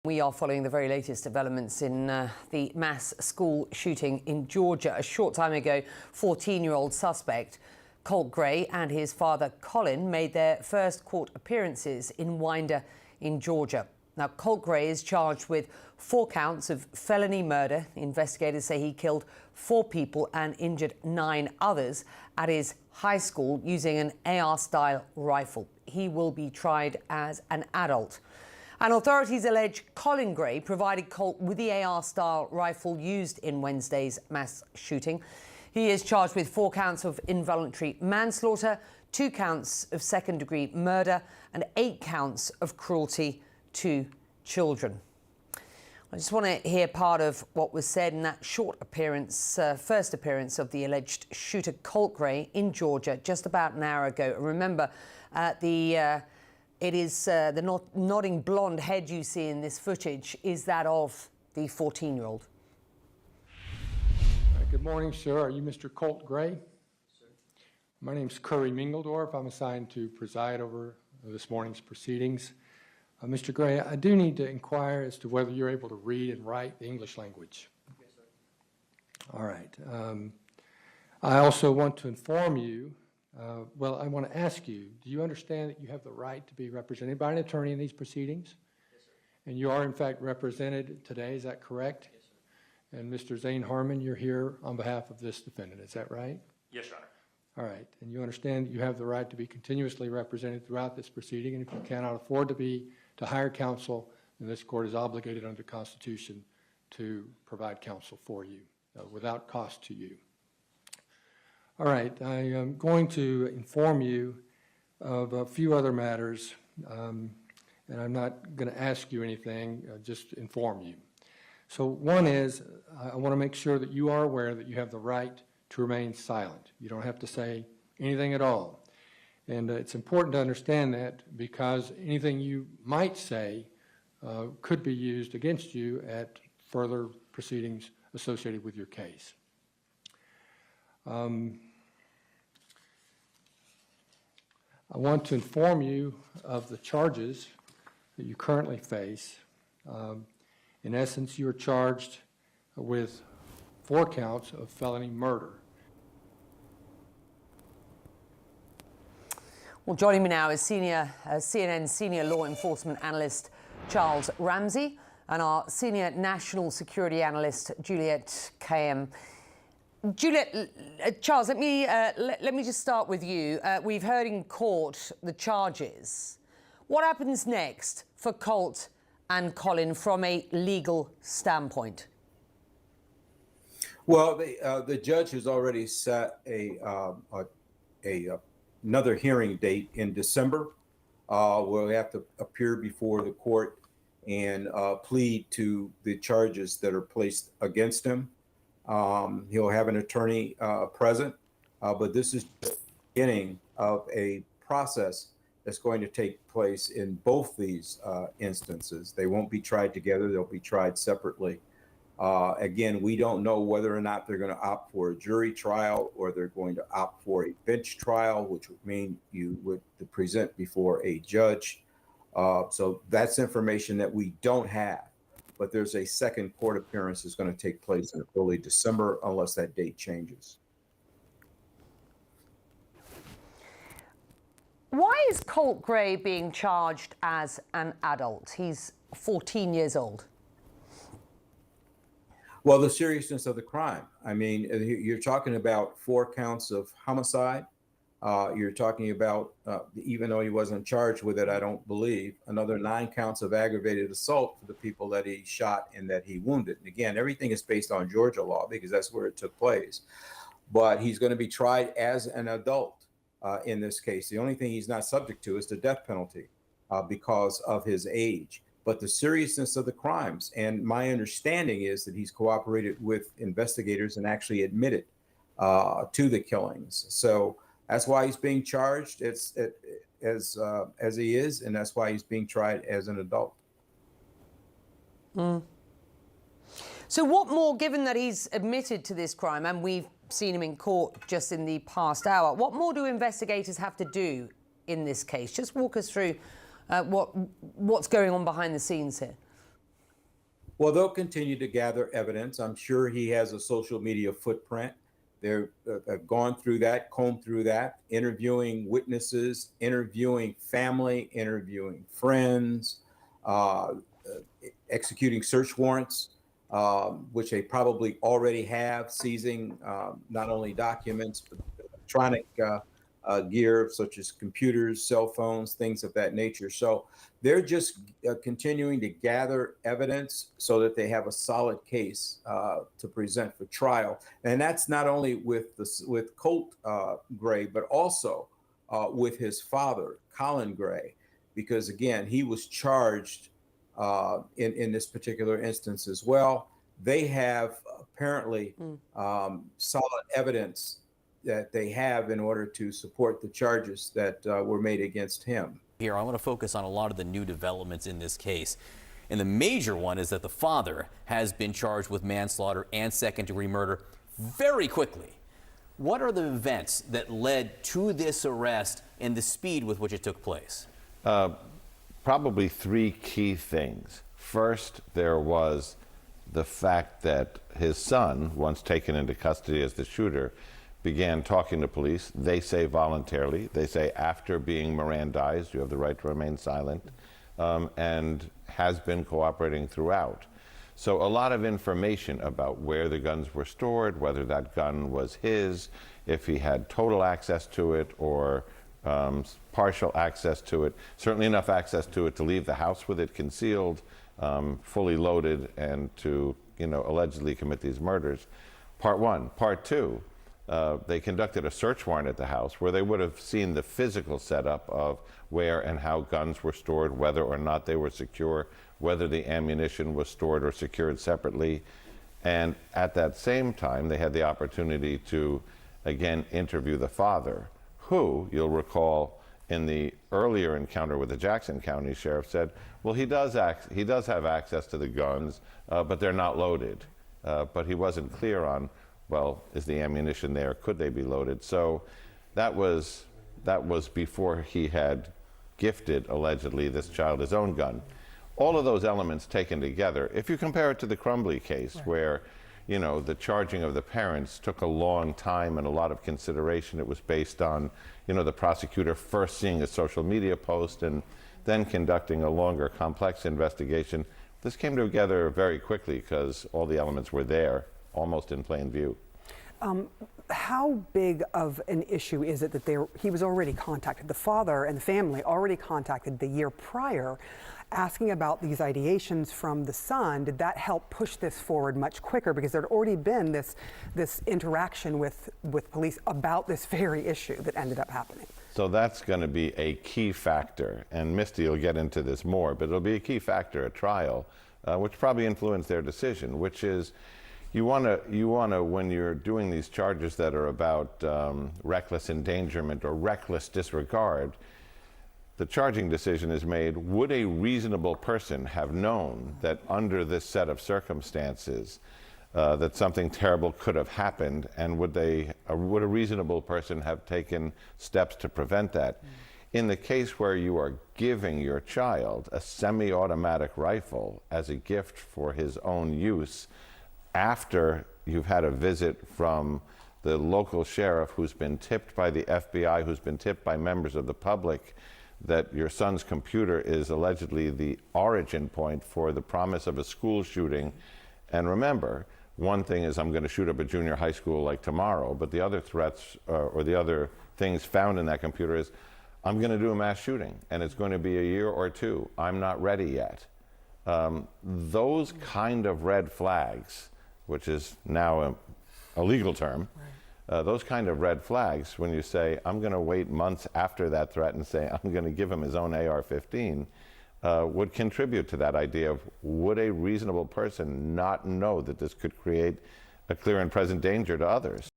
We are following the very latest developments in the mass school shooting in Georgia. A short time ago, 14-year-old suspect Colt Gray and his father Colin made their first court appearances in Winder in Georgia. Now, Colt Gray is charged with 4 counts of felony murder. Investigators say he killed 4 people and injured 9 others at his high school using an AR-style rifle. He will be tried as an adult. And authorities allege Colin Gray provided Colt with the AR-style rifle used in Wednesday's mass shooting. He is charged with 4 counts of involuntary manslaughter, 2 counts of second-degree murder, and 8 counts of cruelty to children. I just want to hear part of what was said in that short appearance, first appearance of the alleged shooter Colt Gray in Georgia just about an hour ago. Remember, it is the nodding blonde head you see in this footage is that of the 14-year-old. Good morning, sir. Are you Mr. Colt Gray? Sir. My name's Curry Mingledorf. I'm assigned to preside over this morning's proceedings. Mr. Gray, I do need to inquire as to whether you're able to read and write the English language. Yes, sir. All right. I also want to inform you, I want to ask you, do you understand that you have the right to be represented by an attorney in these proceedings? Yes, sir. And you are, in fact, represented today, is that correct? Yes, sir. And Mr. Zane Harmon, you're here on behalf of this defendant, is that right? Yes, Your Honor. All right. And you understand that you have the right to be continuously represented throughout this proceeding, and if you cannot afford to hire counsel, then this court is obligated under the Constitution to provide counsel for you without cost to you. All right, I am going to inform you of a few other matters, and I'm not going to ask you anything, just inform you. So one is, I want to make sure that you are aware that you have the right to remain silent. You don't have to say anything at all. And it's important to understand that because anything you might say could be used against you at further proceedings associated with your case. I want to inform you of the charges that you currently face. In essence, you are charged with 4 counts of felony murder. Well, joining me now is CNN senior law enforcement analyst Charles Ramsey and our senior national security analyst Juliet Kayyem. Juliet, Charles, let me just start with you. We've heard in court the charges. What happens next for Colt and Colin from a legal standpoint? Well, the judge has already set another hearing date in December. Where we have to appear before the court and plead to the charges that are placed against him. He'll have an attorney present, but this is the beginning of a process that's going to take place in both these instances. They won't be tried together, they'll be tried separately. Again, we don't know whether or not they're going to opt for a jury trial or they're going to opt for a bench trial, which would mean you would present before a judge. So that's information that we don't have. But there's a second court appearance that's going to take place in early December unless that date changes. Why is Colt Gray being charged as an adult? He's 14 years old. Well, the seriousness of the crime. I mean, you're talking about 4 counts of homicide. You're talking about, even though he wasn't charged with it, I don't believe, another 9 counts of aggravated assault for the people that he shot and that he wounded. And again, everything is based on Georgia law because that's where it took place. But he's going to be tried as an adult in this case. The only thing he's not subject to is the death penalty because of his age. But the seriousness of the crimes, and my understanding is that he's cooperated with investigators and actually admitted to the killings. So that's why he's being charged as he is, and that's why he's being tried as an adult. So what more, given that he's admitted to this crime, and we've seen him in court just in the past hour, what more do investigators have to do in this case? Just walk us through what's going on behind the scenes here. Well, they'll continue to gather evidence. I'm sure he has a social media footprint. They've gone through that, combed through that, interviewing witnesses, interviewing family, interviewing friends, executing search warrants, which they probably already have, seizing not only documents, but electronic gear such as computers, cell phones, things of that nature. So they're just continuing to gather evidence so that they have a solid case to present for trial. And that's not only with Colt Gray, but also with his father, Colin Gray, because again, he was charged in this particular instance as well. They have apparently solid evidence that they have in order to support the charges that were made against him. Here, I want to focus on a lot of the new developments in this case. And the major one is that the father has been charged with manslaughter and second-degree murder very quickly. What are the events that led to this arrest and the speed with which it took place? Probably three key things. First, there was the fact that his son, once taken into custody as the shooter, began talking to police. They say voluntarily. They say after being Mirandized, you have the right to remain silent, and has been cooperating throughout. So a lot of information about where the guns were stored, whether that gun was his, if he had total access to it or partial access to it, certainly enough access to it to leave the house with it concealed, fully loaded, and to, allegedly commit these murders. Part one. Part two, they conducted a search warrant at the house where they would have seen the physical setup of where and how guns were stored, whether or not they were secure, whether the ammunition was stored or secured separately. And at that same time, they had the opportunity to, again, interview the father, who, you'll recall, in the earlier encounter with the Jackson County Sheriff said, well, he does have access to the guns, but they're not loaded. But he wasn't clear on, well, is the ammunition there? Could they be loaded? So that was before he had gifted, allegedly, this child his own gun. All of those elements taken together, if you compare it to the Crumbly case, right, where the charging of the parents took a long time and a lot of consideration. It was based on, the prosecutor first seeing a social media post and then conducting a longer, complex investigation. This came together very quickly because all the elements were there, almost in plain view. How big of an issue is it that he was already contacted? The father and the family already contacted the year prior, asking about these ideations from the son. Did that help push this forward much quicker? Because there had already been this interaction with police about this very issue that ended up happening. So that's going to be a key factor, and Misty will get into this more, but it'll be a key factor at trial, which probably influenced their decision, which is you want to, when you're doing these charges that are about reckless endangerment or reckless disregard, the charging decision is made, would a reasonable person have known that under this set of circumstances that something terrible could have happened, and would a reasonable person have taken steps to prevent that? In the case where you are giving your child a semi-automatic rifle as a gift for his own use, after you've had a visit from the local sheriff who's been tipped by the FBI, who's been tipped by members of the public, that your son's computer is allegedly the origin point for the promise of a school shooting. And remember, one thing is I'm going to shoot up a junior high school like tomorrow, but the other threats or the other things found in that computer is I'm going to do a mass shooting and it's going to be a year or two. I'm not ready yet. Those kind of red flags, which is now a legal term, right, those kind of red flags, when you say, I'm going to wait months after that threat and say, I'm going to give him his own AR-15, would contribute to that idea of, would a reasonable person not know that this could create a clear and present danger to others?